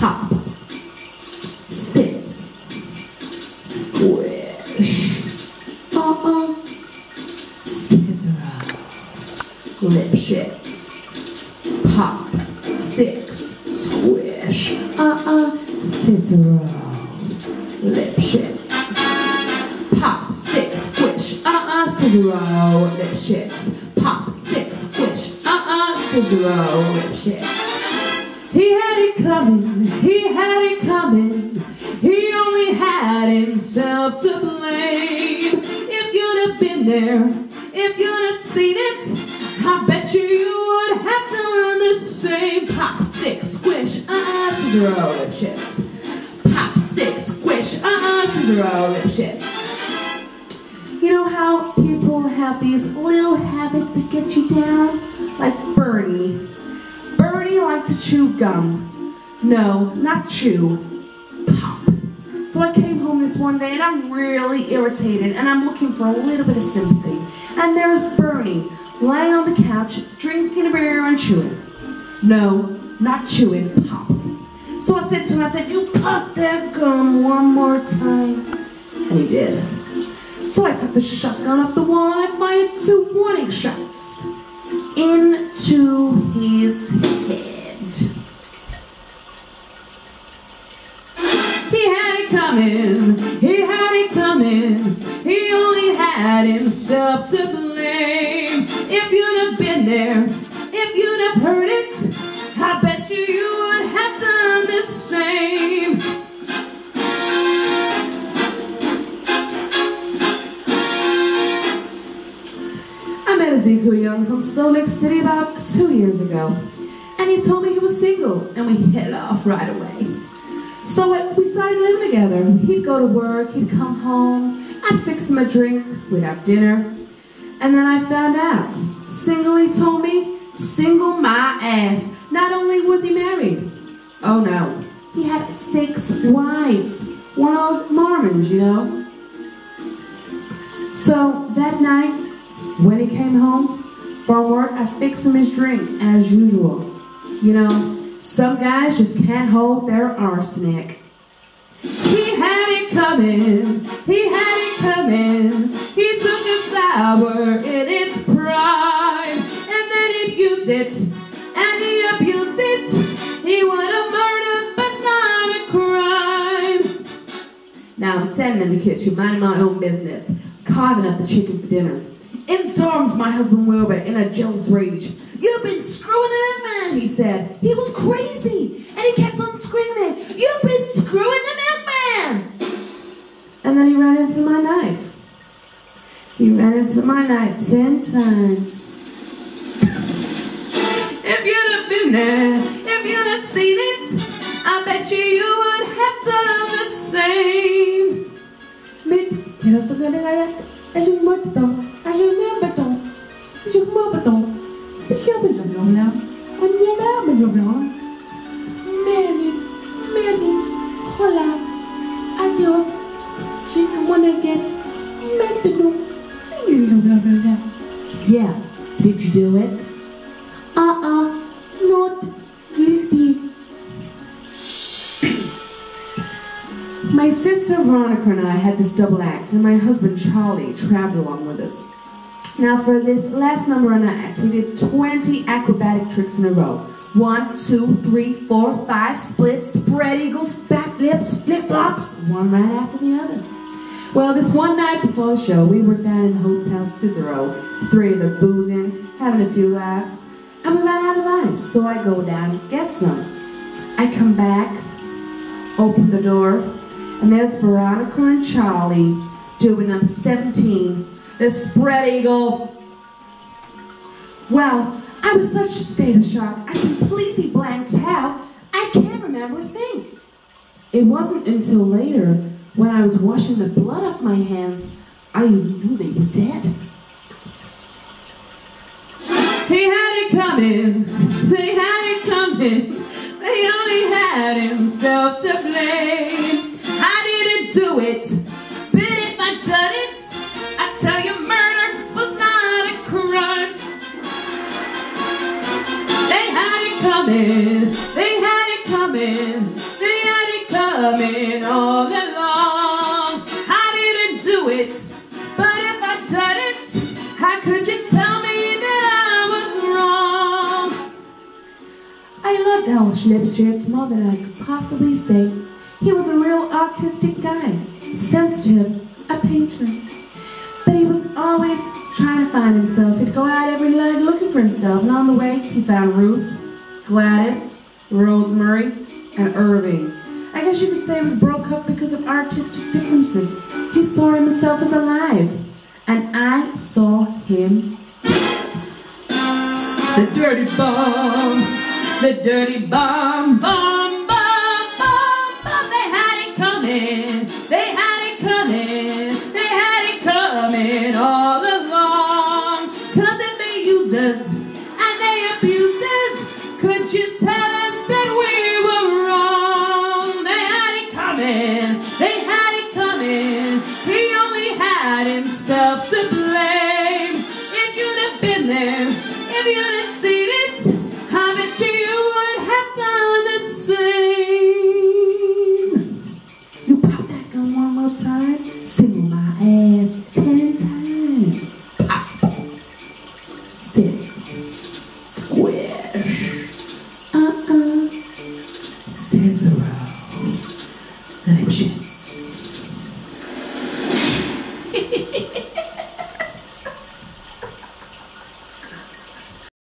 pop, 6, squish, scissor, lip shits, pop, 6, squish, scissor, lip shits, pop, 6, squish, scissor, lip shits, pop, 6, squish, scissor, lip shits. He had it coming, he had it coming, he only had himself to blame. If you'd have been there, if you'd have seen it, I bet you would have done the same. Pop, 6, squish, scissor, lip shits. Pop, 6, squish, scissor, lip shits. You know how people have these little habits that get you down? Like Bernie. Bernie liked to chew gum. No, not chew. Pop. So I came home this one day and I'm really irritated and I'm looking for a little bit of sympathy. And there's Bernie lying on the couch, drinking a beer and chewing. No, not chewing, pop. So I said to him, I said, you pop that gum one more time. And he did. So I took the shotgun off the wall and I fired 2 warning shots into his head. He had it coming, he had it coming, he only had himself to blame. If you'd have been there, if you'd have heard it, I bet you would have done the same. I met Ezekiel Young from Salt Lake City about 2 years ago, and he told me he was single, and we hit it off right away. So we started living together. He'd go to work, he'd come home, I'd fix him a drink, we'd have dinner, and then I found out. Single, he told me, single my ass. Not only was he married, oh no, he had 6 wives. One of those Mormons, you know. So that night, when he came home from work, I fixed him his drink as usual. You know, some guys just can't hold their arsenic. He had it coming, he had it coming. He took a flower in its prime, and then he abused it, and he abused it. He would have murdered, but not a crime. Now I'm standing in the kitchen, minding my own business, carving up the chicken for dinner. In storms my husband Wilbur in a jealous rage. You've been screwing the milkman, he said. He was crazy, and he kept on screaming, you've been screwing the milkman! And then he ran into my knife. He ran into my knife 10 times. If you'd have been there, if you'd have seen it, I bet you would have done the same. Hola, adiós, yeah, did you do it? Not guilty. My sister Veronica and I had this double act, and my husband Charlie traveled along with us. Now for this last number on our act, we did 20 acrobatic tricks in a row. 1, 2, 3, 4, 5, splits, spread eagles, backflips, flip-flops, one right after the other. Well, this one night before the show, we were down in the Hotel Cicero, 3 of us boozing, having a few laughs, and we ran out of ice, so I go down and get some. I come back, open the door, and there's Veronica and Charlie doing number 17, the spread eagle. Well, I was such a state of shock, I completely blanked out. I can't remember a thing. It wasn't until later, when I was washing the blood off my hands, I even knew they were dead. He had it coming, they had it coming, they only had himself to blame. I didn't do it, but if I'd done it, I'd tell you murder was not a crime. They had it coming, they had it coming, coming all along. I didn't do it, but if I'd done it, how could you tell me that I was wrong? I loved Owl Schlipschitz more than I could possibly say. He was a real artistic guy, sensitive, a painter. But he was always trying to find himself. He'd go out every night looking for himself, and on the way he found Ruth, Gladys, Rosemary, and Irving. I guess you could say we broke up because of artistic differences. He saw himself as alive, and I saw him. The dirty bomb, the dirty bomb, bomb, bomb, bomb, bomb. They had it coming, they had it coming, they had it coming all along. 'Cause if they used us and they abused us, could you tell us that we were wrong? They had it coming, they had it coming. He only had himself to blame. If you'd have been there, if you'd have seen it, I bet you would have done the same. You pop that gun one more time, single my ass 10 times. Pop, 6, squish, scissor.